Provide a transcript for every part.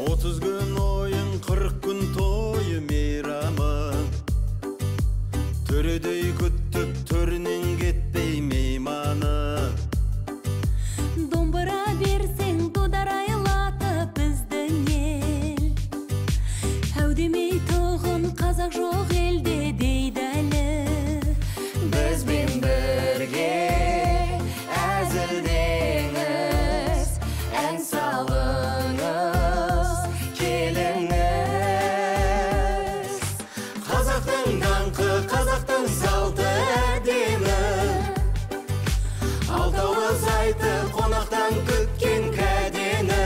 30 gün oyun 40 gün toyu meyramı Töredey küttüp törünün ketpey meymanı Dombara bersen dodar aylatıp bizden el Әудемей тоғын қазақ жоқ елде дейдәлі Бізбен бірге әзілдеңіз ән салыңыз келіңіз Қазақтың даңқы, қазақтың салты әдемі Алтауыз айты қонақтан күткен кәдені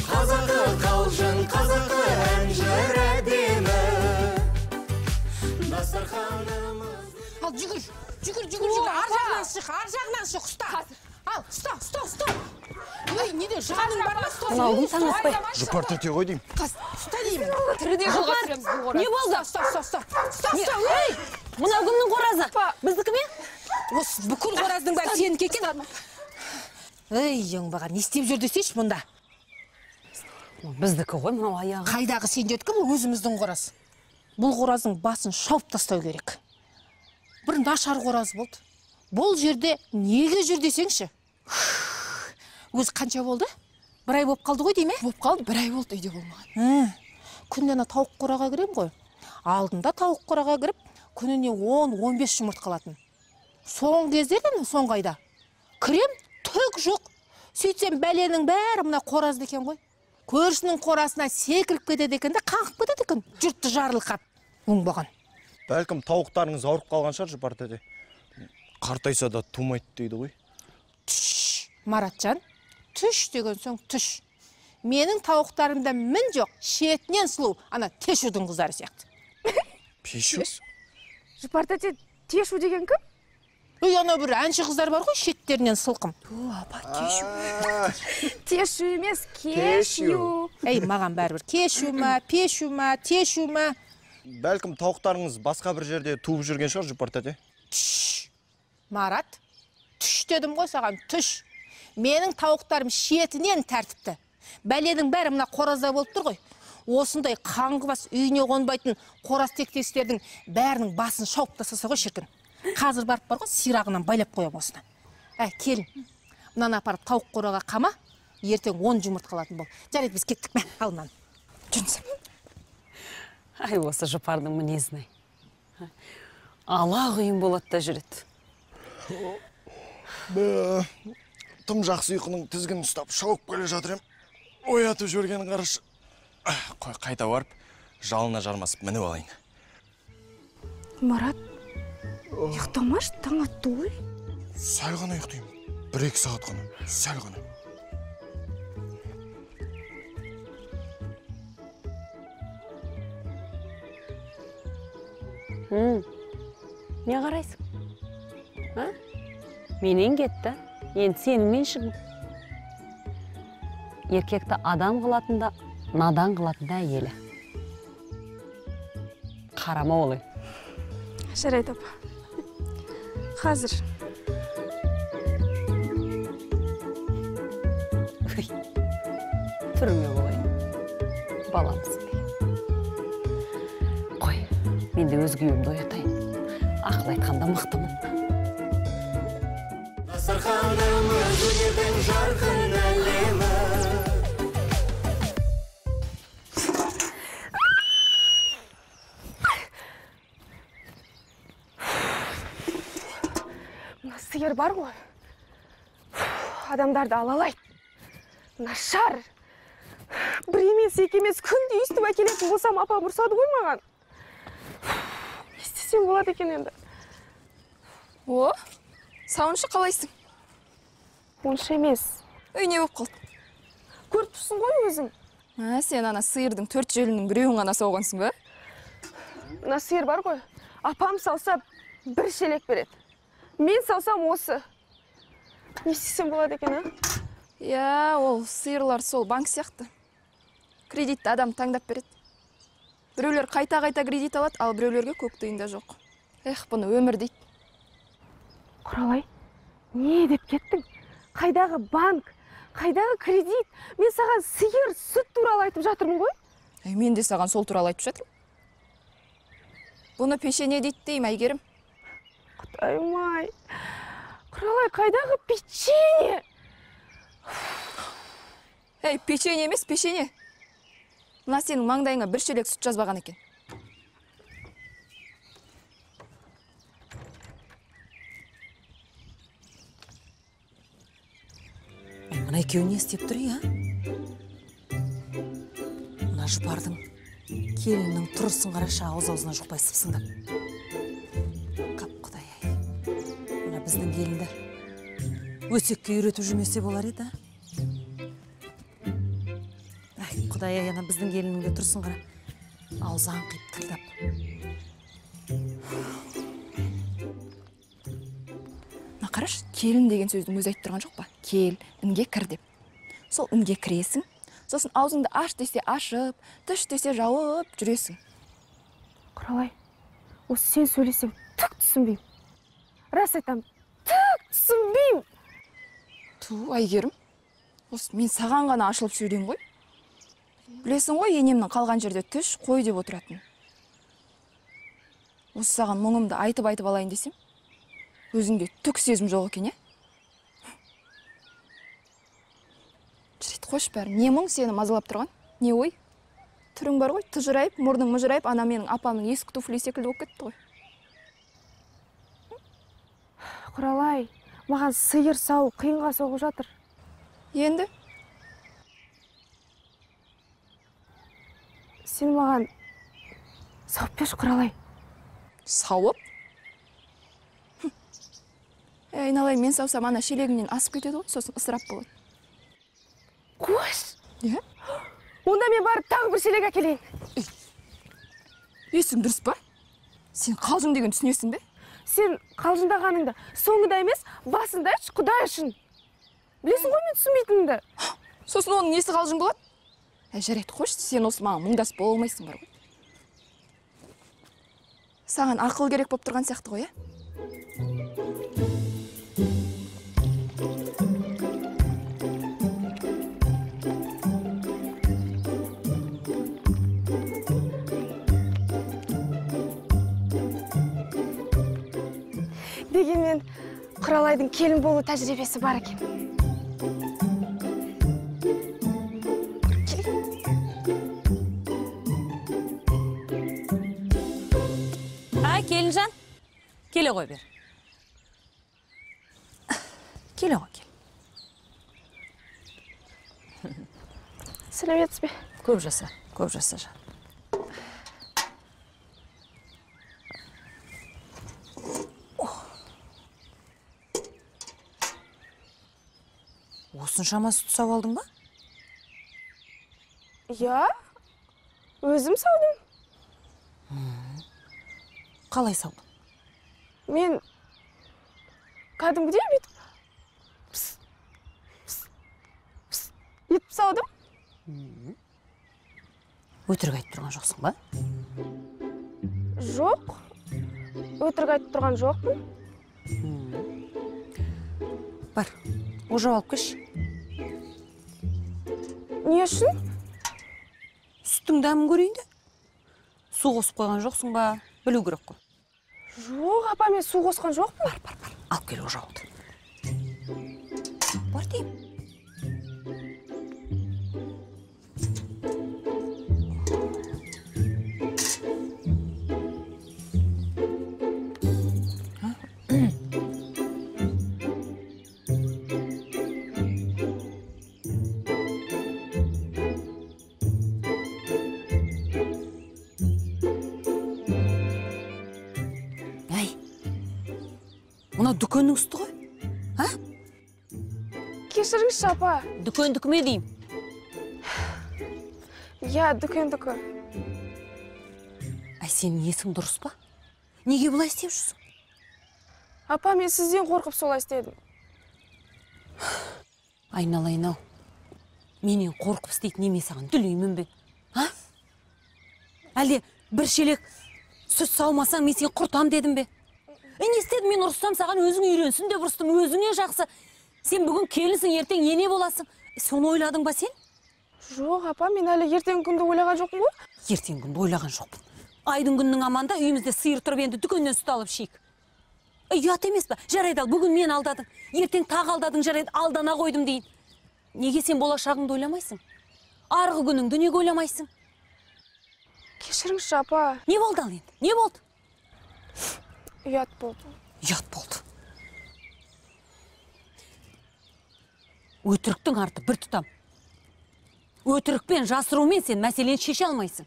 Қазақы қалжың, қазақы ән жыр әдемі Дастарханымыз Ал жүгір, ар жағынан шық, ұста. Ал, ұста. Ой, неде, жағаның бар ма, ұста. Алдың саңаспай. Жұпар төте ғой деймін. Ұста деймін. Тіріде жолға түсіреміз бұл қораз. Не болды? Ұста. Ей, мына кімнің қоразы? Біздікі ме? Осы бүкіл қораздың бәрі сенікі екен. Ей, оңбаған, не істеп жүр десейші мұнда? Біздікі ғой, мынау аяғы. Қайдағы сен жеткі бұл өзіміздің қораз. Бұл қораздың басын шауып тастау керек. Бір нашар қораз болды. Бұл жерде неге жүр десеңші? Өзі қанша болды? Бір ай болып қалды ғой дейме? Болып қалды, бір ай болды үйде болмаған. Күнде тауық қораға кірем ғой. Алдында тауық қораға кіріп, күніне 10-15 жұмырт қалатын. Соңғы кездерден соңғы айда. Кірем, түк жоқ. Сөйтсем бәленің бәрі мына қоразды екен ғой. Көршінің қорасына секіріп кетеді екен де, қаңқып кетеді екен. Жұртты жарылқап. Оңбаған. Бәлкім тауықтарыңыз ауырып қалған шығар, Жұпар төте. Қартайса да тумайды дейді ғой. Түш, Маратжан, түш деген соң түш. Менің тауықтарымда мін жоқ, шетінен сұлу, ана Тешудің қыздары сияқты. Пешу? Жұпар төте, Тешу деген кім? Үй, ана бір әнші қыздар бар ғой, шеттерінен сылқым. Апа, Кешу. Тешу емес, Кешу. Ей, маған бәрібір. Кешу ма, Пешу ма, Тешу ма. Бәлкім тауықтарыңыз басқа бір жерде туып жүрген шығар, Жұпар төте. Түш, Марат, түш дедім ғой саған, түш. Менің тауықтарым шетінен тәртіпті. Бәленің бәрі мына қоразда болып тұр ғой. Осындай қаңғыбас үйіне қонбайтын қораз тектестердің бәрінің басын шауып тастаса ғой шіркін. Қазір барып бар ғой, сирағынан байлап қоям осыны. Келін, мынаны апарып тауық қораға қама, ертең 10 жұмырт қалатын бол. Жарайды, біз кеттік ме? Ал мынаны. Жүрінсің. Ай, осы Жұпардың мінезіне. Ала құйын болады да жүреді. Тым жақсы ұйқының тізгін ұстап шауып келе жатыр ем. Оятып жүргенін қарашы. Қой, қайта барып, жалына жармасып мініп алайын. Марат, ұйықтамаш, таң атты ғой. Сәл ғана ұйықтайым. 1-2 сағат ғана, сәл ғана. Не қарайсың? Менен кетті, енді сенімен шығын. Еркекті адам қылатында, надан қылатында әйелі. Қарама олай. Жарайды апа. Қазір. Түрме олай. Баламыз. Қой, мен де өз күйімді оятайын. Ақыл айтқанда мықтымын. Дастарханымыз өнердің жарқын әлемі Мына сиыр бар ғой. Адамдарды алалайды. Нашар. Бір емес, екі емес, күнде естіп әкелетін болсам, апа ұрсады ғой маған. Не істесем болады екен енді? О, сауыншы қалайсың? Онша емес. Үй не болып қалды? Көріп тұрсың ғой өзің. Сен ана сиырдың 4 желінің біреуін ғана сауғансың ба? Мына сиыр бар ғой. Апам сауса 1 шелек береді. Мен саусам осы. Не істесем болады екен, Я, ол сиырлар сол банк сияқты. Кредитті адам таңдап береді. Біреулер қайта-қайта кредит алады, ал біреулерге көк тиында жоқ. Бұны өмір дейді. Құралай, не деп кеттің? Қайдағы банк? Қайдағы кредит? Мен саған сиыр, сүт туралы айтып жатырмын ғой. Мен де саған сол туралы айтып жатырмын. Бұны пешене дейді деймін, Әйгерім. Құдайым-ай. Құралай, қайдағы печенье? Печенье емес, пешене. Мына сенің маңдайыңа бір шелек сүт жазбаған екен. Мына екеуі не істеп тұр, а? Мына жұпардың келіннің тұрысын қараша ауыз-аузына жұқпай сыпсыңдап. Қап Құдай-ай. Мына біздің келінді өсекке үйретіп жүрмесе болар еді, а? Құдай-ай, ана біздің келіннің де тұрысын қара. Аузы аңқиып тырдап. Қараш, келін деген сөздің өзі айтып тұрған жоқ па? Кел, інге кір деп. Сол інге кіресің, сосын аузыңды аш десе ашып, түш десе жауып жүресің. Құралай, осы сен сөйлесең түк түсінбеймін. Рас айтам, түк түсінбеймін. Әйгерім, осы мен саған ғана ашылып сөйлеймін ғой. Білесің ғой, енемнің қалған жерде түш, қой деп отыратын. Осы саған мұңымды айтып алайын десем, өзіңде түк сезім жоқ екен, Жүрет, қош бәрі. Не мұң сені мазалап тұрған? Не ой? Түрің бар ғой, тұжырайып, мұрның мұжырайып, ана менің апамның ескі туфли секілді болып кетті ғой. Құралай, маған сиыр сау қиынға соғып жатыр. Енді? Сен маған сауып берші, Құралай. Сауып? Айналайын, мен саусам ана шелегімнен асып кетеді ғой, сосын ысырап болады. Қош! Онда мен барып тағы бір шелек әкелейін. Есің дұрыс па? Сен қалжың деген түсінесің бе? Сен қалжыңдағаныңды соңында емес, басында айтшы, Құдай үшін. Білесің ғой мен түсінбейтінімді. Сосын оның несі қалжың болады? Жарайды, қош, сен осы маған мұңдас бола алмайсың бар ғой. Саған ақыл керек болып тұрған сияқты ғой, Дегенмен, Құралайдың келін болу тәжірибесі бар екен. Келінжан, келе ғой бер. Келе ғой, кел. Сәлеметсіз бе? Көп жаса жан. Осыншама сүт сау алдың ба? Я, өзім саудым. Қалай саудың? Мен кәдімгідей бүйтіп етіп саудым. Өтірік айтып тұрған жоқсың ба? Жоқ. Өтірік айтып тұрған жоқпын. Бар, ожау алып кеш. Не үшін? Сүттің дәмін көрейін де. Су қосып қойған жоқсың ба? Білу керек қой. Жоқ, апа, мен су қосқан жоқпын. Бар. Алып кел ожауды. Бар деймін. Мына дүкеннің үсті ғой, а? Кешіріңізші, апа. Дүкендікі ме деймін? Я, дүкендікі. Сенің есің дұрыс па? Неге бұлай істеп жүрсің? Апа, мен сізден қорқып солай істедім. Айналайын-ау, менен қорқып істейтін неме саған дүлеймін бе? А? Әлде бір шелек сүт саумасаң, мен сен құртам дедім бе? Не істедім, мен ұрыстам саған өзің үйренсін деп ұрыстым, өзіңе жақсы. Сен бүгін келінсің, ертең ене боласың. Соны ойладың ба сен? Жоқ, апа, мен әлі ертеңгі күнді ойлаған жоқпын ғой. Ертеңгі күнді ойлаған жоқпын. Айдың күннің аманда үйімізде сиыр тұрып енді дүкеннен сүт алып ішейік. Ұят емес па? Жарайды ал, бүгін мен алдадың. Ертең тағы алдадың, жарайды, алдана қойдым дейін. Неге сен болашағыңды ойламайсың? Арғы күніңді неге ойламайсың? Кешіріңізші, апа. Не болды ал енді? Не болды? Ұят болды. Ұят болды. Өтіріктің арты бір тұтам. Өтірікпен, жасырумен сен мәселені шеше алмайсың.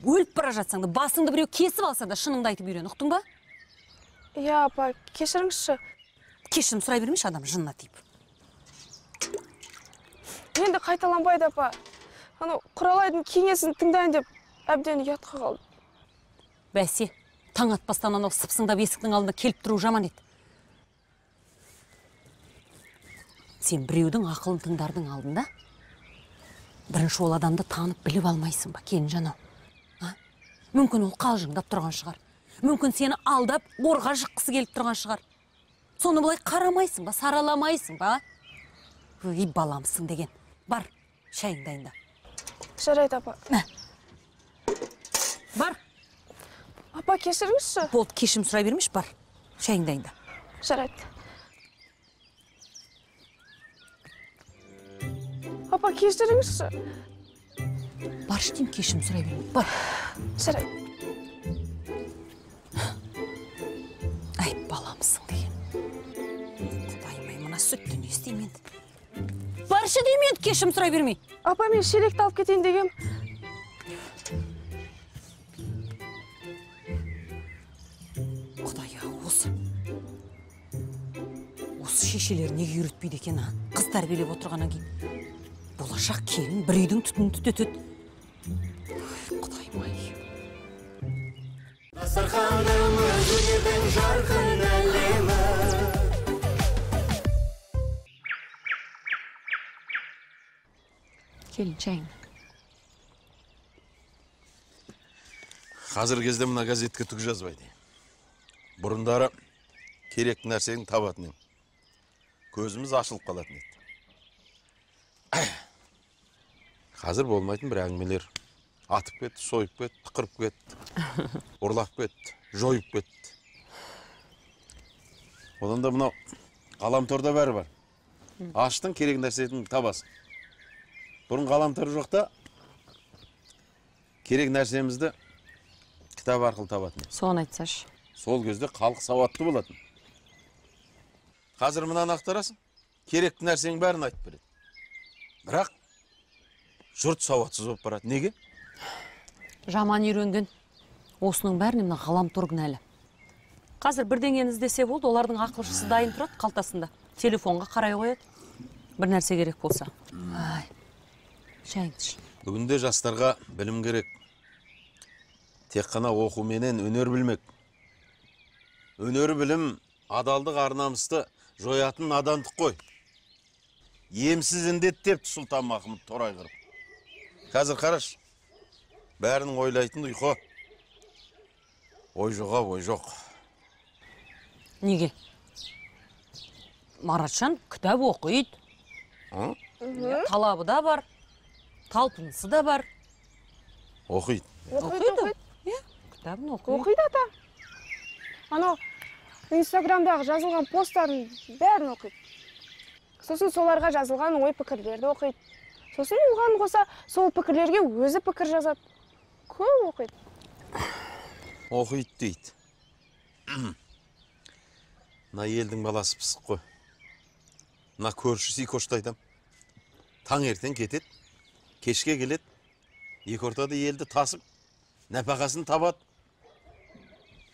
Өліп бара жатсаң да, басыңды біреу кесіп алса да шыныңды айтып үйрен, ұқтың ба? Иә, апа, кешіріңізші. Кешірім сұрай бермеші адам жынына тиіп. Енді қайталанбайды, апа. Құралайдың кеңесін тыңдайын деп әбден ұятқа қалдым. Бәсе, таң атпастан анау сыпсыңдап есіктің алдында келіп тұру жаман еді. Сен біреудің ақылын тыңдардың алдында бірінші ол адамды танып біліп алмайсың ба, келінжан ау? Мүмкін ол қалжыңдап тұрған шығар. Мүмкін сені алдап, орға жыққысы келіп тұрған шығар. Соны былай қарамайсың ба, сараламайсың ба? Өй, баламсың деген. Бар, шайың дайында. Жарайды, апа. Бар. Апа, кешіріңізші. Болды, кешірім сұрай бермеш, бар. Шайың дайында. Жарайды. Апа, кешіріңізші. Бар штем, кешірім сұрай бермеш, бар. Жарайды. Ай, баламсың деген. Құдайым-ай, мына сүтті не істеймін енді? Баршы деймін енді, кешірім сұрай бермей. Апа, мен шелекті алып кетейін дегем. Құдай-ау, осы шешелер неге үйретпейді екен, а? Қыз тәрбиелеп отырғаннан кейін. Болашақ келін бір үйдің түтінін түтетеді. Құдайым-ай. Дастарханымыз өнердің жарқын әлемі. Келін, шайың. Қазір кезде мына газетке түк жазбайды. Бұрындары керек нәрсенің табатын ем. Көзіміз ашылып қалатын еді. Қазір болмайтын бір әңгімелер. Атып кетті, сойып кетті, қырып кетті, ұрлап кетті, жойып кетті. Одан да мынау ғаламторда бәрі бар. Аштың керек нәрсенің табасың. Бұрын ғаламтор жоқта керек нәрсемізді кітап арқылы табатын. Соны айтсашы. Сол кезде халық сауатты болатын. Қазір мынаны ақтарасың, керекті нәрсенің бәрін айтып береді. Бірақ жұрт сауатсыз болып барады. Неге? Жаман үйренген. Осының бәріне мына ғаламтор кінәлі. Қазір бірдеңені іздесе болды, олардың ақылшысы дайын тұрады қалтасында. Телефонға қарай қояды. Бір нәрсе керек болса. Ай, шайыңды іш. Бүгінде жастарға білім керек. Тек қана оқуменен өнер білмек. Өнер білім, адалдық арнамысты жоятын надандық қой. Емсіз індет депті Сұлтан Махмұт Торайғыров. Қазір қараш, бәрінің ойлайтын ұйқы. Ой жоға, ой жоқ. Неге? Маратжан кітап оқиды. Талабы да бар, талпынысы да бар. Оқиды. Оқиды. Кітабын оқиды. Оқиды, ата. Анау Инстаграмдағы жазылған посттарын бәрін оқиды. Сосын соларға жазылған ой пікірлерді оқиды. Сосын оған қоса сол пікірлерге өзі пікір жазады. Көп оқиды. Оқиды дейді. Мына елдің баласы пысық қой. Мына көрші сикошты айтам. Таң ертең кетеді, кешке келеді. Екі ортада елді тасып, нәпақасын табады.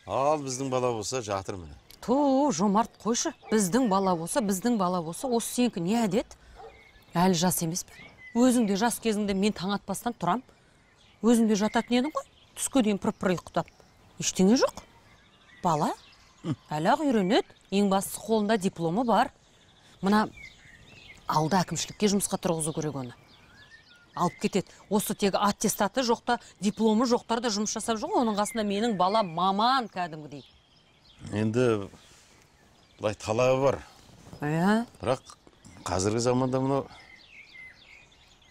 Ал біздің бала болса жатыр міне. Ту, жомарт қойшы. Біздің бала болса, осы сенікі не әдет? Әлі жас емес пе? Өзіңде жас кезіңде мен таң атпастан тұрам. Өзіңде жататын едің ғой? Түске дейін пыр-пыр ұйықтап. Ештеңе жоқ. Бала, әлі-ақ үйренеді. Ең бастысы қолында дипломы бар. Мына алда әкімшілікке жұмысқа тұрғызу керек оны. Алып кетеді. Осы тегі аттестаты жоқта, дипломы жоқтарда жұмыс жасап жоқ. Оның қасында менің бала маман кәдімгідей. Енді бұлай талабы бар. Иә. Бірақ қазіргі заманда мынау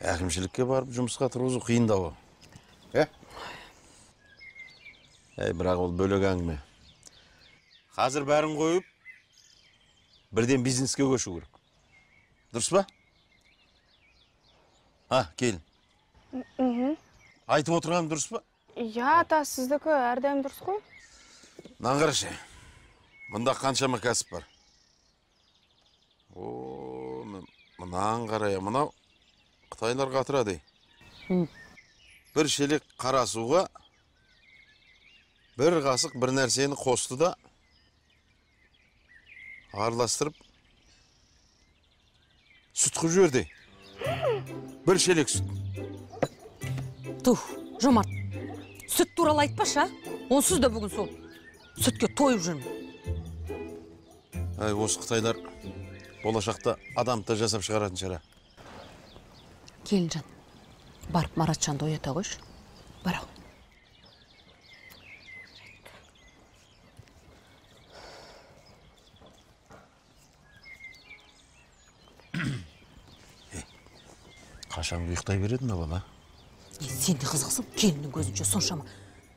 әкімшілікке барып жұмысқа тұрғызу қиындау. Бірақ ол бөлек әңгіме. Қазір бәрін қойып, бірден бизнеске көшу керек. Дұрыс па? Келін. Айтып отырғаным дұрыс па? Иә, ата, сіздікі әрдайым дұрыс қой. Мынаны қарашы. Мұнда қаншама кәсіп бар. Мынаны қарай, мынау Қытайлар қатырады. Бір шелек қара суға бір қасық бір нәрсені қосты да араластырып сүт қып жіберді. Бір шелек сүт. Жомарт, сүт туралы айтпашы, онсыз да бүгін сол сүтке тойып жүрмін. Осы Қытайлар болашақта адамды жасап шығаратын шығар. Келінжан, барып Маратжанды оята қойшы. Барау. Қашан ұйықтай береді ме бала? Сен де қызықсың, келіннің көзінше соншама.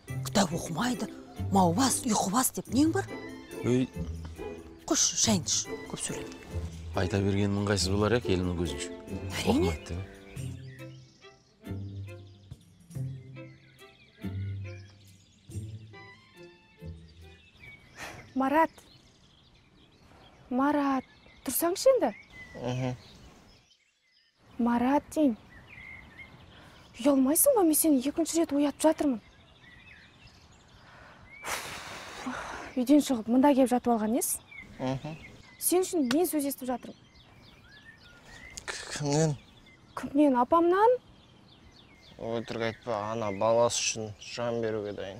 Кітап оқымайды, мау бас, ұйқы бас деп нең бар? Қош, шайын іш, көп сөйлеме. Айта бергеннің қайсы болар келіннің көзінше? Әрине. Марат, тұрсаңшы енді? Марат дейін. Ұялмайсың ба, мен сені екінші рет оятып жатырмын. Үйден шығып, мұнда кеп жатып алған ес? Сен үшін мен сөз естіп жатырмын. Кімнен? Кімнен, апамнан? Өтірік айтпа, ана баласы үшін жан беруге дайын.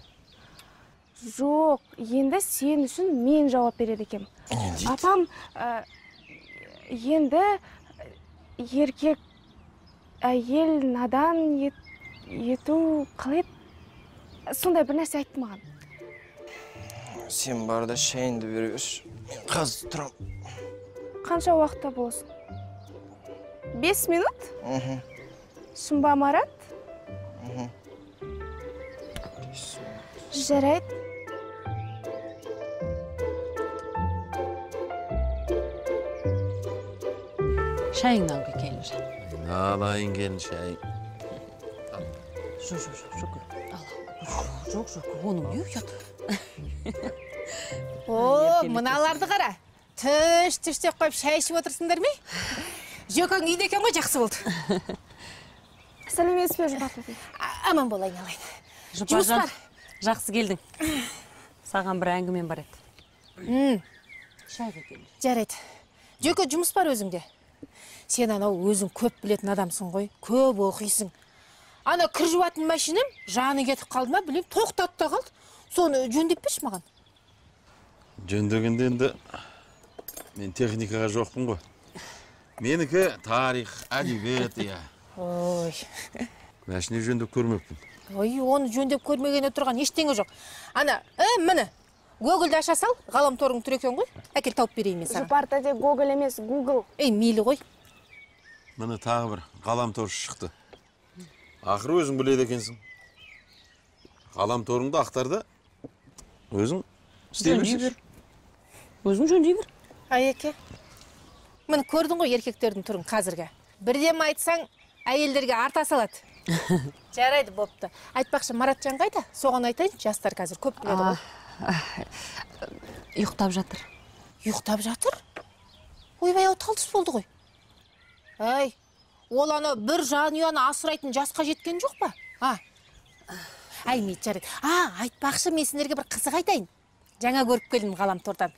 Жоқ, енді сен үшін мен жауап береді екем. Апам, енді еркек әйел надан ету қалай? Сондай бір нәрсе айтты маған. Сен барда шайынды береш. Мен қазір тұрам. Қанша уақытта болсын? 5 минут? Шын ба, Марат? Жарайды. Шайыңнан көй келінжан. Алайын келін шайың. Жоқ, оның не ұят? Мыналарды қара. Түш-түштеп қойып шай ішіп отырсыңдар ме? Жөкең үйде екен ғой, жақсы болды. Сәлеметсіз бе, Жұпар? Аман болайын алайын. Жұмыс бар. Жақсы келдің. Саған бір әңгімем бар еді. Шайға келді. Жарайды. Жөке, жұмыс бар өзіңде. Сен анау өзің көп білетін адамсың ғой, көп оқисың. Ана кір жуатын машинам жаны кетіп қалды ма, білем, тоқтатты да қалды. Соны жөндеп берші маған. Жөндегенде енді мен техникаға жоқпын ғой. Менікі тарих, әдебиет, иә. Ой. Машина жөндеп көрмеппін. Ой, оны жөндеп көрмегені тұрған ештеңе жоқ. Ана, міне, Google-ді аша сал, ғаламторың тұр екен ғой. Әкел тауып берейін мен саған. Жұпарта де Google емес, Google. Мейлі ғой. Міне тағы бір ғаламтор шықты. Ақыры өзің біледі екенсің. Ғаламторыңды ақтарда өзің істей берсің. Өзің жөндей бер. Айеке, міне көрдің ғой еркектердің түрін қазірге. Бірден айтсаң, әйелдерге арта салады. Жарайды, бопты. Айтпақшы, Маратжан қайда? Соған айтайын, жастар қазір көп біледі ғой. Ұйықтап жатыр. Ұйықтап жатыр? Ойбай, талдыс болды ғой. Әй, ол ана бір жанұяны асырайтын жасқа жеткен жоқ па? Әй, мейт жарайды. Айтпақшы, мен сендерге бір қызық айтайын. Жаңа көріп келдім ғаламтордан.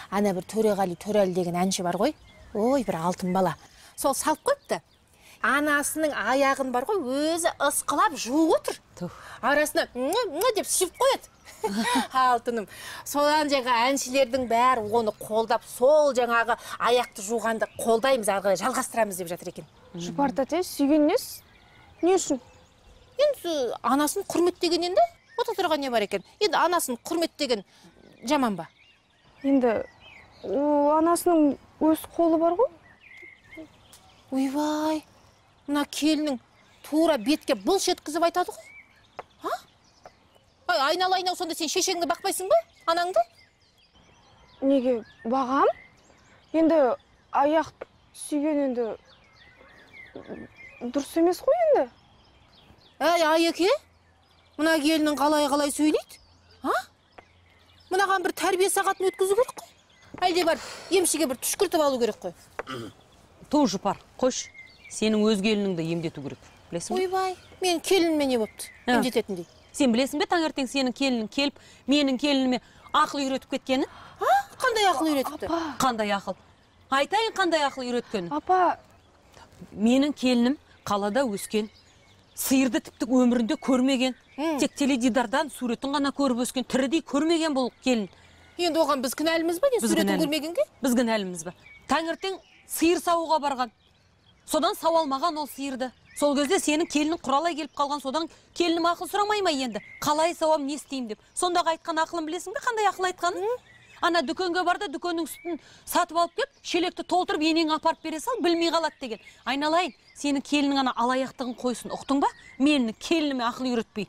Ана бір Төреғали Төрәлі деген әнші бар ғой. Ой, бір алтын бала. Сол салып қойыпты. Анасының аяғын бар ғой, өзі ысқылап жуып отыр. Арасына деп сүйіп қояды. Алтыным. Содан жаңа әншілердің бәрі оны қолдап, сол жаңағы аяқты жуғанды қолдаймыз, арғы жалғастырамыз деп жатыр екен. Жұпар тәте, сүйген нес? Не үшін? Енді анасын құрметтеген енді, ота тұрған не бар екен. Енді анасын құрметтеген жаман ба? Енді анасының өз қолы бар ғой? Ойбай, мына келінің тура бетке былш еткізіп айтады ғой. Айналайын-ау, сонда сен шешеңді бақпайсың ба, анаңды? Неге бағам? Енді аяқ сүйген енді дұрыс емес қой енді. Айеке, мына келінің қалай сөйлейді? Мынаған бір тәрбие сағатын өткізу керек қой. Әлде бар, емшіге бір түшкіртіп алу керек қой. Тоже бар, қош. Сенің өз келініңді емдету керек. Білесің бе? Ойбай, мен келініме не бопты? Емдететіндей. Сен білесің бе, таңертең сенің келінің келіп, менің келініме ақыл үйретіп кеткенін? Қандай ақыл үйретіпті? Қандай ақыл? Айтайын, қандай ақыл үйреткені? Апа, менің келінім қалада өскен, сиырды тіпті өмірінде көрмеген, тек теледидардан суретін ғана көріп өскен, тірідей көрмеген бұл келін. Енді оған біз кінәліміз ба, не суретін көрмегенге? Біз кінәліміз ба? Таңертең сиыр сауға барған. Содан сау алмаған ол сиырды. Сол кезде сенің келінің құралай келіп қалған, содан келінім ақыл сұрамай ма енді? Қалай сауам, не істеймін деп. Сондағы айтқан ақылын білесің бе, қандай ақыл айтқанын? Ана дүкенге барды, дүкеннің сүтін сатып алып кеп, шелекті толтырып, енең апарып бере сал, білмей қалады деген. Айналайын, сенің келінің ана алаяқтығын қойсын, ұқтың ба? Менің келініме ақыл үйретпей.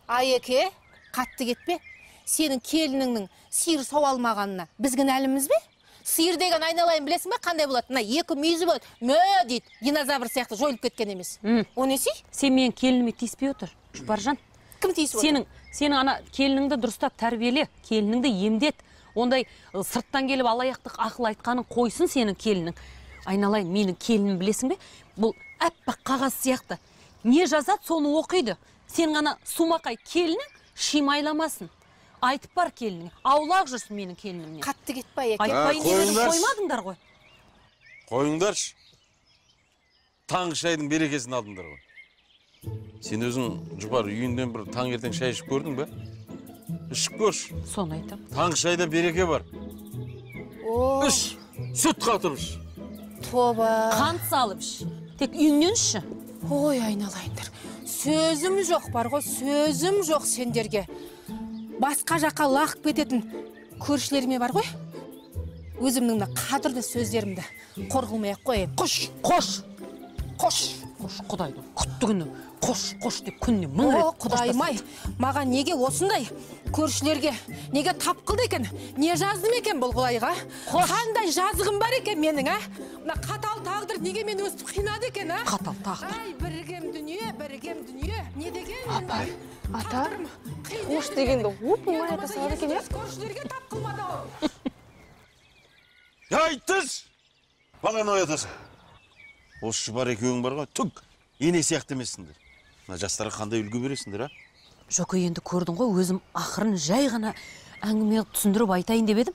Айеке, қатты кетпе. Сенің келініңнің сиыр сау алмағанына біз кінәліміз бе? Сиыр деген айналайын білесің бе, қандай болады? Мына екі мүйізі болады, мө дейді, динозавр сияқты жойылып кеткен емес. О несі? Сен менің келініме тиіспей отыр, Жұпаржан. Кім тиісіп отыр? Сенің ана келініңді дұрыстап тәрбиеле, келініңді емдет. Ондай сырттан келіп алаяқтық ақыл айтқанын қойсын сенің келінің. Айналайын, менің келінім білесің бе? Бұл әппақ қағаз сияқты. Не жазады, соны оқиды. Сен ғана сумақай келінің шимайламасын. Айтып бар келініңе. Аулақ жүрсін менің келінімнен. Қатты кетпай екен. Айтпайын дегенін қоймадыңдар ғой. Қойыңдаршы. Таңғы шайдың берекесін алдыңдар ғой. Сен өзің Жұпар үйінден бір таңертең шай ішіп көрдің бе? Ішіп көрші. Соны айтам. Таңғы шайда береке бар. Іш, сүт қатып іш. Тоба. Қант салып іш. Тек үйінен іші. Ой, айналайындар. Сөзім жоқ бар ғой, сөзім жоқ сендерге. Басқа жаққа лақып кететін көршілеріме бар ғой. Өзімнің қадірлі сөздерімді қорғылмай-ақ қойып. Қош, құдайдың құтты күні. Қош деп күнне мың рет. Құдайым-ай, маған неге осындай көршілерге неге тапқылды екен? Не жаздым екен бұл құлайға? Қандай жазығым бар екен менің, Мына қатал тағдыр неге мені өстіп қинады екен, Қатал тағдыр. Ай, біргем дүние. Не деген? ата, қош дегенді оп-оңай айта салады екен, Көршілерге тапқылмады. Айтыс! Баланы оятасың. Осы Жұпар екеуің бар ғой, түк ене сияқты емессіңдер. Мына жастарға қандай үлгі бересіңдер, Жөке, енді көрдің ғой, өзім ақырын жай ғана әңгіме түсіндіріп айтайын деп едім.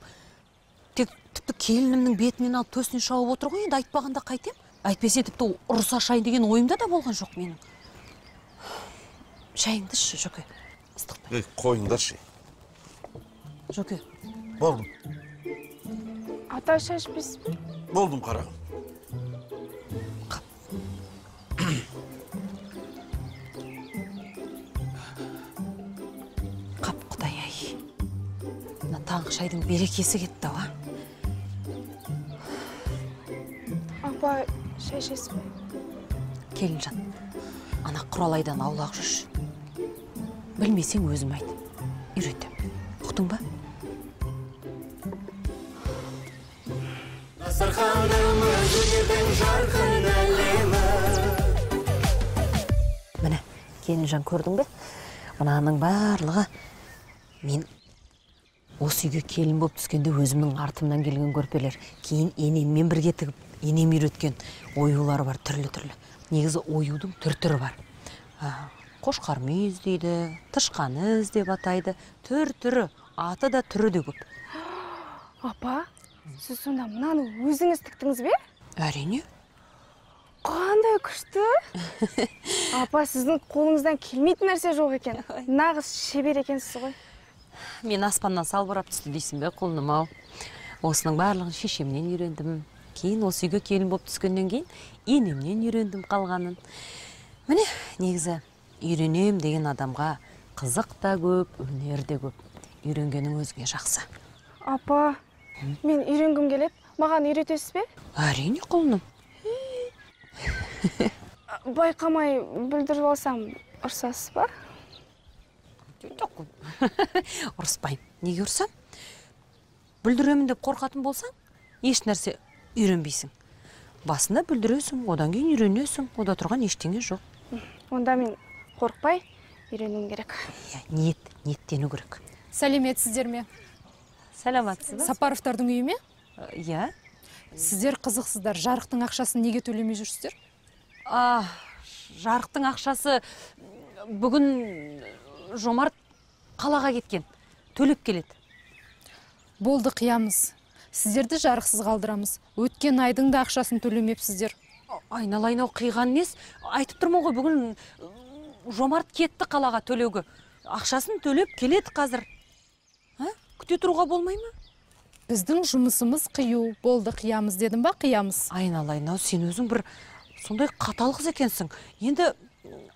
Тіпті келінімнің бетімен алып төсіне шауып отыр ғой, енді айтпағанда қайтем. Әйтпесе тіпті ұрыса шай деген ойымда да болған жоқ менің. Шайыңды ішші, Жөке. Қойыңдаршы. Жөке. Болдым. Ата шай ішпейсіз бе? Болдым, қарағым. Қап, Құдай-ай. Мына таңғы шайдың берекесі кетті, Апа, шай ішесіз бе? Келінжан, ана құралайдан аулақ жүрші. Білмесең өзім айт. Үйретем. Ұқтың ба? Дастарханымыз өнердің жарқын әлемі. Міне, Келінжан, көрдің бе? Мынаның барлығы мен осы үйге келін болып түскенде өзімнің артымнан келген көрпелер. Кейін енеммен бірге тігіп, енем үйреткен оюлар бар, түрлі-түрлі. Негізі оюдың түр-түрі бар. Қошқар мүйіз дейді, тышқаны деп атайды, түр-түрі, аты да түрі де көп. Апа, сіз сонда мынаны өзіңіз тіктіңіз бе? Әрине. Қандай күшті? Апа, сіздің қолыңыздан келмейтін нәрсе жоқ екен. Нағыз шебер екенсіз ғой. Мен аспаннан салбырап түсті дейсің бе, құлыным-ау. Осының барлығын шешемнен үйрендім. Кейін осы үйге келін болып түскеннен кейін енемнен үйрендім қалғанын. Міне, негізі үйренем деген адамға қызық та көп, өнер де көп. Үйренгенің өзіңе жақсы. Апа, мен үйренгім келеді. Маған үйретесіз бе? Әрине, құлыным. Байқамай бүлдіріп алсам ұрсасыз ба? Жоқ, ұрыспайым. Неге ұрсам? Бүлдіремін деп қорқатын болсаң, еш нәрсе үйренбейсің. Басында бүлдіресің, одан кейін үйренесің, ода тұрған ештеңе жоқ. Онда мен қорқпай үйренуім керек. Ниеттену керек. Сәлеметсіздер ме? Саламатсыз ба? Сапаровтардың үйі ме? Иә. Сіздер қызықсыздар, жарықтың ақшасын неге төлемей жүрсіздер? Жарықтың ақшасы бүгін Жомарт қалаға кеткен. Төлеп келеді. Болды, қиямыз. Сіздерді жарықсыз қалдырамыз. Өткен айдың да ақшасын төлемепсіздер. Айналайын-ау, қиған нес? Айтып тұрмын ғой, бүгін Жомарт кетті қалаға төлеуге. Ақшасын төлеп келеді қазір. Күте тұруға болмай ма? Біздің жұмысымыз қию. Болды, қиямыз дедім ба, қиямыз. Айналайын-ау, сен өзің бір сондай қатал қыз екенсің. Енді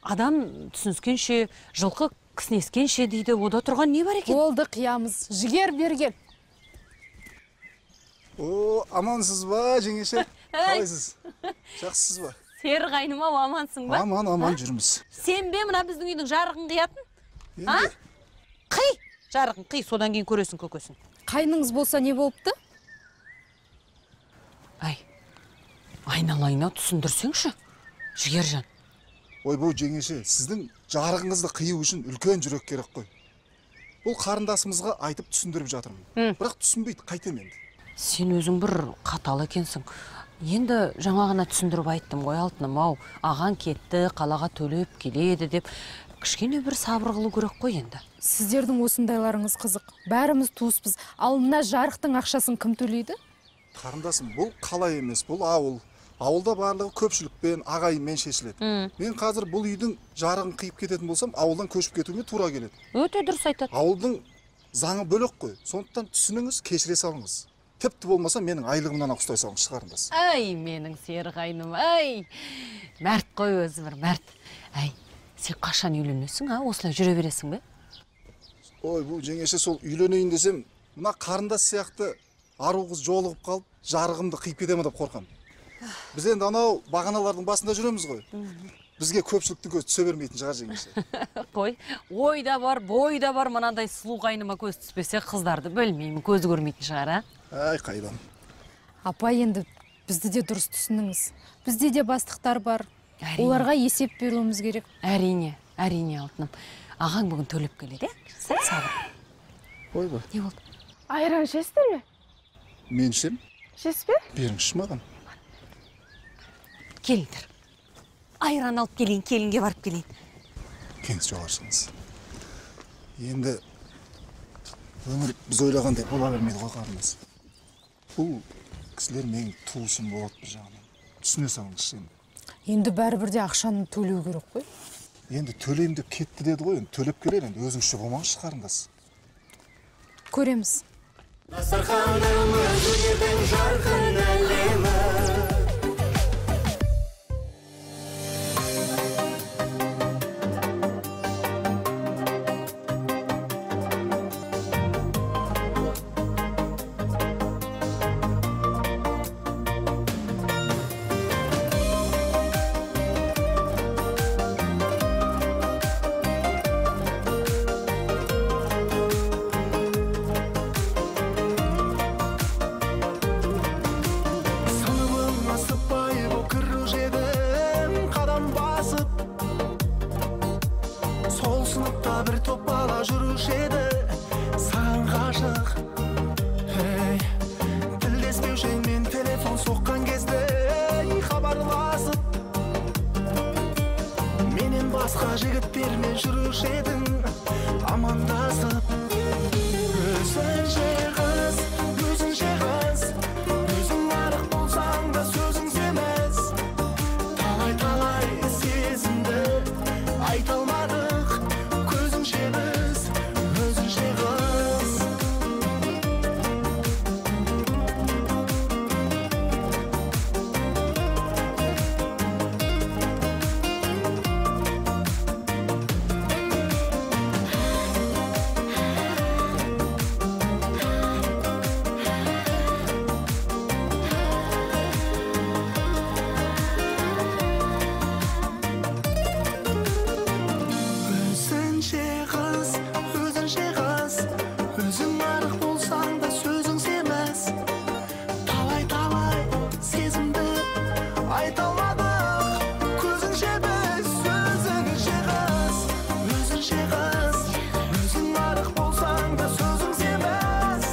адам түсінскенше, жылқы кісінескенше дейді, ода тұрған не бар екен? Болды, қиямыз. Жігер берген. Амансыз ба, жеңеше? Қалайсыз? Жақсысыз ба? Сер қайным-ау, амансың ба? Аман жүрміз. Сен бе мына біздің үйдің жарығын қиятын? Қи! Жарығын қи, содан кейін көресің көкесін. Қайныңыз болса не болыпты? Айналайын-ау, түсіндірсеңші, Жігержан. Ойбау жеңеше, сіздің жарығыңызды қию үшін үлкен жүрек керек қой. Бұл қарындасымызға айтып түсіндіріп жатырмын. Бірақ түсінбейді, қайтем енді. Сен өзің бір қатал екенсің. Енді жаңа ғана түсіндіріп айттым ғой, алтыным-ау, аған кетті, қалаға төлеп келеді деп, кішкене бір сабыр қылу керек қой енді. Сіздердің осындайларыңыз қызық. Бәріміз туыспыз. Ал мына жарықтың ақшасын кім төлейді? Қарындасым, бұл қала емес, бұл ауыл. Ауылда барлығы көпшілікпен, ағайынмен шешіледі. Мен қазір бұл үйдің жарығын қиып кететін болсам, ауылдан көшіп кетуге тура келеді. Өте дұрыс айтады. Ауылдың заңы бөлек қой. Сондықтан түсініңіз, кешіре салыңыз. Тіпті болмаса менің айлығымнан ұстай салыңыз, қарындас. Менің сері қайным, мәрт қой өзі бір, мәрт. Сен қашан үйленесің, осылай жүре бересің бе? Ой, бұл жеңеше, сол үйленейін десем, мына қарындас сияқты ару қыз жолығып қалып, жарығымды қиып кетемін деп қорқам. Біз енді анау бағаналардың басында жүреміз ғой. Бізге көпшіліктің көзі түсе бермейтін шығар, жеңеше. Қой, ой да бар, бой да бар, мынандай сұлу қайныма көз түспесе, қыздарды білмеймін, көзі көрмейтін шығар, қайдан. Апа, енді бізді де дұрыс түсініңіз. Бізде де бастықтар бар. Оларға есеп беруіміз керек. Әрине, алтыным. Ағаң бүгін төлеп келеді, сәл сабыр. Ойбай. Не болды? Айран ішесіздер ме? Мен ішем. Ішесіз бе? Беріңізші маған. Келіңдер. Айран алып келейін, келінге барып келейін. Кеңіз жоғарсыңыз. Енді өмір біз ойлағандай бола бермейді ғой, қарындас. Бұл кісілер менің туысым болады бір жағынан. Түсіне салыңыз енді. Енді бәрібірде ақшаны төлеу керек қой. Енді төлейім деп кетті деді ғой, енді төлеп келер, енді өзіңізше болмаңызшы, қарындас. Көреміз. Дастарханымыз өнердің жарқын әлемі. Басқа жігіттермен жүруші едің, амандасып. Өзіңше қыз, өзің арық болсаң да сөзің семіз. Талай сезімді айта алмадық, көзіңше біз, өзіңше қыз. айта алмадық көзіңше біз өзіңше қыз өзіңше қыз өзің арық болсаң да сөзің семіз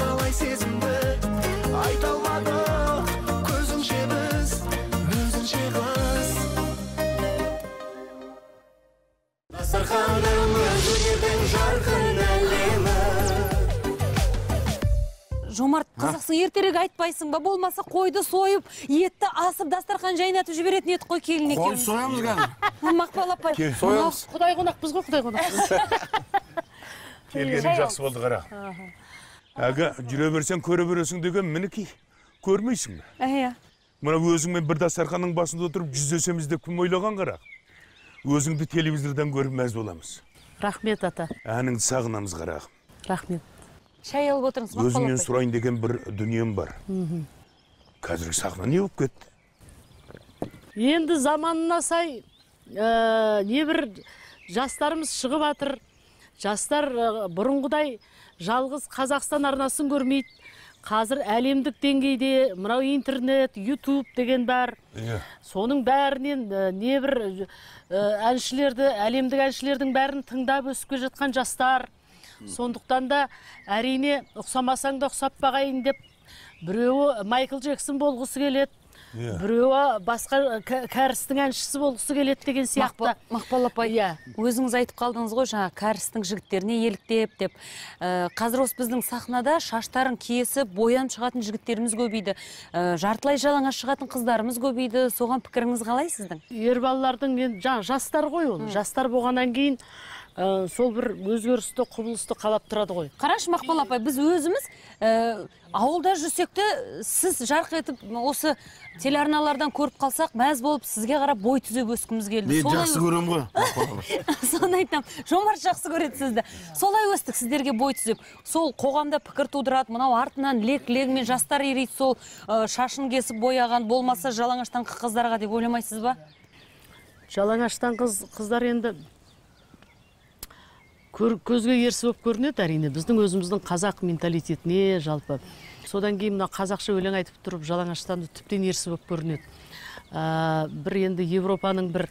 талай сезімді айта алмадық көзіңше біз өзіңше қыз дастарханымыз өнердің жарқын әлемі Жомарт, қызықсың, ертерек айтпайсың ба? Болмаса қойды сойып, етті асып, дастархан жайнатып жіберетін еді қой келін екен. Қой соямыз қазір. Мақпал апай. Соямыз. Құдай қонақпыз ғой, құдай қонақпыз. Келгенің жақсы болды қара. Әгі, жүре берсең көре бересің деген мінекей. Көрмейсің бе? Иә. Мына өзіңмен бір дастарханның басында отырып жүздесеміз деп кім ойлаған қара? Өзіңді телевизордан көріп мәз боламыз. Рахмет ата. Әніңді сағынамыз қара. Рахмет. Шай алып отырыңыз, Мақпал апай. Өзіңнен сұрайын деген бір дүнием бар. Қазіргі сахна не болып кетті? Енді заманына сай небір жастарымыз шығып атыр. Жастар бұрынғыдай жалғыз Қазақстан арнасын көрмейді. Қазір әлемдік деңгейде мынау интернет, YouTube деген бар. Соның бәрінен небір әншілерді, әлемдік әншілердің бәрін тыңдап өсіп келе жатқан жастар. Сондықтан да әрине ұқсамасаң да ұқсап бағайын деп біреуі Майкл Джексон болғысы келеді, біреуі басқа кәрістің әншісі болғысы келеді деген сияқты. Мақпал апай, өзіңіз айтып қалдыңыз ғой, жаңа кәрістің жігіттеріне еліктеп деп. Қазір осы біздің сахнада шаштарын кесіп, боянып шығатын жігіттеріміз көбейді. Жартылай жалаңаш шығатын қыздарымыз көбейді. Соған пікіріңіз қалай сіздің? Ер балалардың жастар ғой ол. Жастар болғаннан кейін сол бір өзгерісті, құбылысты қалап тұрады ғой. Қарашы Мақпал апай, біз өзіміз ауылда жүрсек те, сіз жарқ етіп осы телеарналардан көріп қалсақ, мәз болып сізге қарап бой түзеп өскіміз келді. Мен жақсы көрем ғой. Соны айтам, Жомарт жақсы көреді сізді. Солай өстік сіздерге бой түзеп. Сол қоғамда пікір тудырады, мынау артынан лек-легімен жастар ерейді, сол шашын кесіп бояған, болмаса жалаңаштан қыздарға деп ойламайсыз ба? Жалаңаштан қыздар енді көзге ерсі болып көрінеді, әрине біздің өзіміздің қазақ менталитетіне жалпы. Содан кейін мына қазақша өлең айтып тұрып жалаңаштан тіптен ерсі болып көрінеді. Бір енді Европаның бір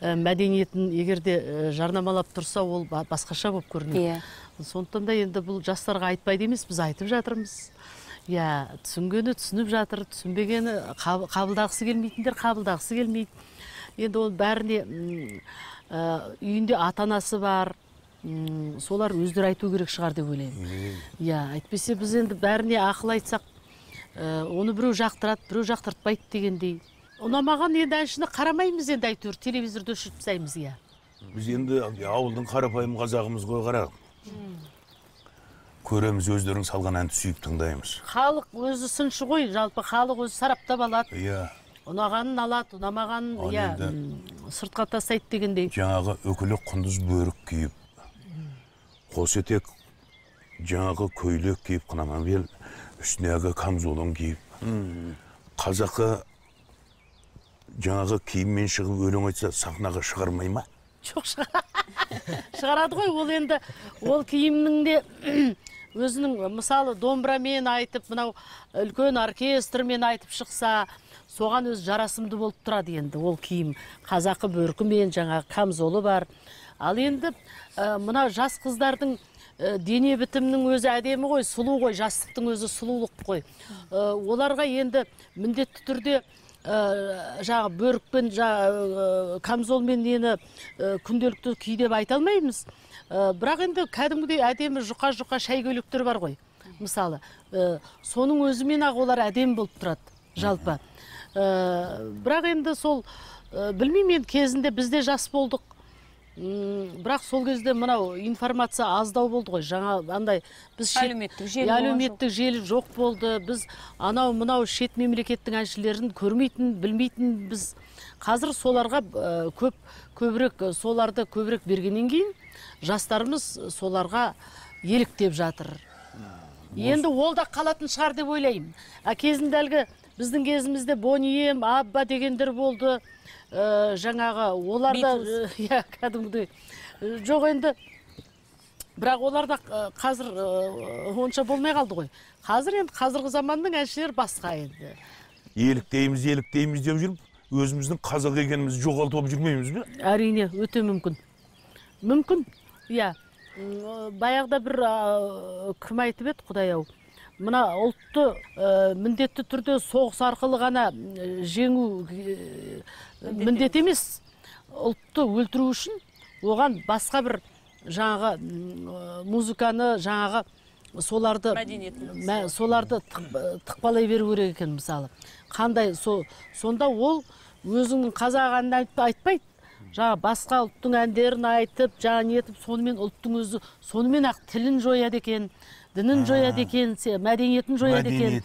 мәдениетін егерде жарнамалап тұрса, ол басқаша болып көрінеді. Сондықтан да енді бұл жастарға айтпайды емес, біз айтып жатырмыз. Түсінгені түсініп жатыр, түсінбегені қабылдағысы келмейтіндер қабылдағысы келмейді. Енді ол бәріне үйінде ата-анасы бар. Солар өздері айту керек шығар деп ойлаймын. Әйтпесе біз енді бәріне ақыл айтсақ, оны біреу жақтырады, біреу жақтыртпайды дегендей. Ұнамаған енді әншіні қарамаймыз енді әйтеуір, телевизорда өшіріп тастаймыз. Біз енді ауылдың қарапайым қазағымыз ғой қара. Көреміз, өздерің салған әнді сүйіп тыңдаймыз. Халық өзі сыншы ғой, жалпы халық өзі сараптап алады. Ұнағанын алады, ұнамағанын сыртқа тастайды дегендей. Жаңағы өкілі құндыз бөрік киіп, қос етек жаңағы көйлек киіп, қынамабел үстінегі камзолын киіп, қазақы жаңағы киіммен шығып өлең айтса сахнаға шығармай ма? Жоқ, шығарады ғой. Ол енді ол киімнің де өзінің мысалы домбырамен айтып, мынау үлкен оркестрмен айтып шықса, соған өз жарасымды болып тұрады енді. Ол киім қазақы бөркімен жаңағы камзолы бар. Ал енді мына жас қыздардың дене бітімнің өзі әдемі ғой, сұлу ғой, жастықтың өзі сұлулық қой. Оларға енді міндетті түрде жаңа бөрікпен, камзолмен нені күнделікті ки деп айта алмаймыз. Бірақ енді кәдімгідей әдемі жұқа-жұқа шай көйлектер бар ғой. Мысалы, соның өзімен ақ олар әдемі болып тұрады, жалпы. Бірақ енді сол, білмеймін, кезінде бізде жас болдық. Бірақ сол кезде мынау информация аздау болды ғой. Жаңа андай біз әлеуметтік желі жоқ болды. Біз анау-мынау шет мемлекеттің әншілерін көрмейтін, білмейтін біз. Қазір соларға соларды көбірек бергеннен кейін жастарымыз соларға еліктеп жатыр. Енді ол да қалатын шығар деп ойлаймын. Кезінде әлгі біздің кезімізде Бонием, Абба дегендер болды. Жаңағы оларда кәдімгідей жоқ енді, бірақ оларда қазір онша болмай қалды ғой. Қазір енді қазіргі заманның әншілері басқа енді. еліктейміз деп жүріп, өзіміздің қазақ екенімізді жоғалтып жүрмейміз бе? Әрине, өте мүмкін. Мүмкін, иә. Баяғыда бір кім айтып еді, Құдай-ау. Мына ұлтты міндетті түрде соғыс арқылы ғана жеңу міндет емес. Ұлтты өлтіру үшін оған басқа бір жаңағы музыканы, жаңағы соларды тықпалай беру керек екен, мысалы. Қандай, сонда ол өзіңнің қазақ әнін айтпайды. Жаңа басқа ұлттың әндерін айтып, жаңа нетіп, сонымен ұлттың өзі, сонымен ақ тілін жояды екен, дінін жояды екен, мәдениетін жояды екен.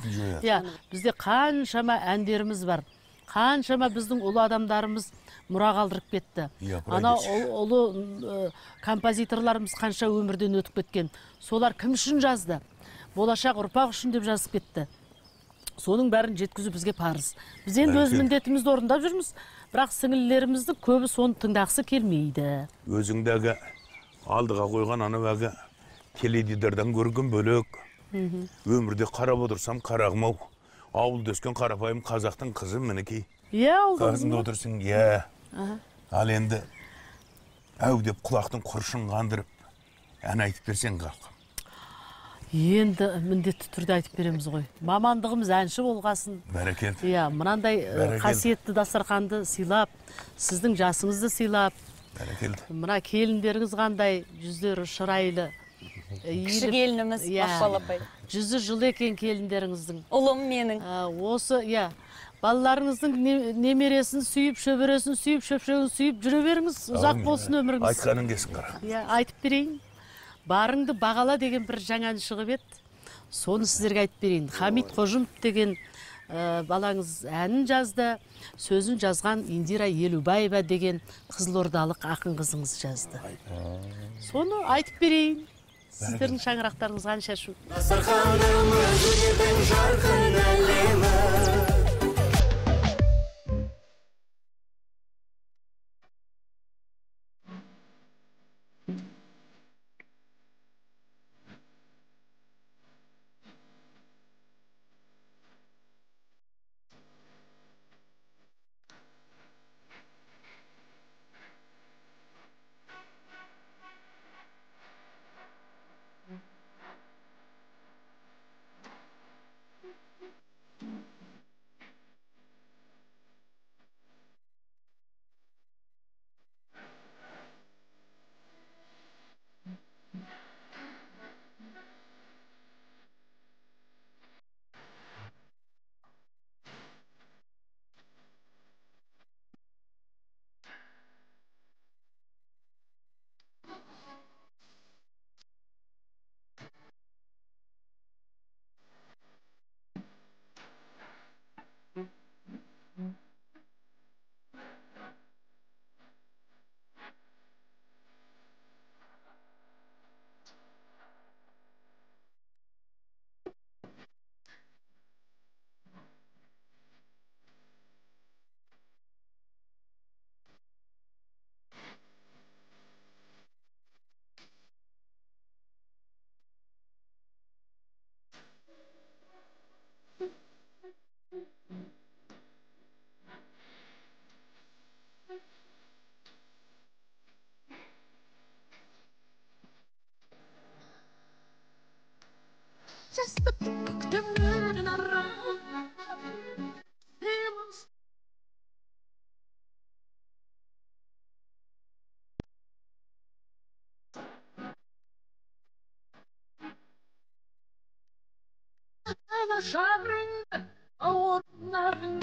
Бізде қаншама әндеріміз бар. Қаншама біздің ұлы адамдарымыз мұра қалдырып кетті. Ана ұлы композиторларымыз қанша өмірден өтіп кеткен. Солар кім үшін жазды? Болашақ ұрпақ үшін деп жазып кетті. Соның бәрін жеткізу бізге парыз. Біз енді өз міндетімізді орындап жүрміз, бірақ сіңілілеріміздің көбі соны тыңдағысы келмейді. Өзіңдегі алдыға қойған анау теледидардан көрген бөлек. Өмірде қарап отырсам қарағым-ау. Ауылда өскен қарапайым қазақтың қызы мінекей. Қасында отырсың, ал енді әу деп құлақтың құршын қандырып, ән айтып берсең қалқым. Енді міндетті түрде айтып береміз ғой. Мамандығымыз әнші болғасын. Бәрекелді. Мынандай қасиетті дастарханды сыйлап, сіздің жасыңызды сыйлап. Бәрекелді. Мына келіндеріңіз қандай, жүздері шырайлы. Кіші келініміз, Мақпал-апай. Жүзі жылы екен келіндеріңіздің. Ұлым менің. Осы, балаларыңыздың немересін сүйіп, шөбересін сүйіп, шөпшегін сүйіп жүре беріңіз. Ұзақ болсын өміріңіз. Айтқаның келсін қара. Айтып берейін. Барыңды бағала деген бір жаңа ән шығып еді. Соны сіздерге айтып берейін. Хамит Қожымов деген балаңыз әнін жазды. Сөзін жазған Индира Елубаева деген қызылордалық ақын қызыңыз жазды. Соны айтып берейін. Сіздердің шаңырақтарыңыз қанша шу. Дастарханымыз өнердің жарқын әлемі. Just the turning around. I'm a shivering, oh, nothing.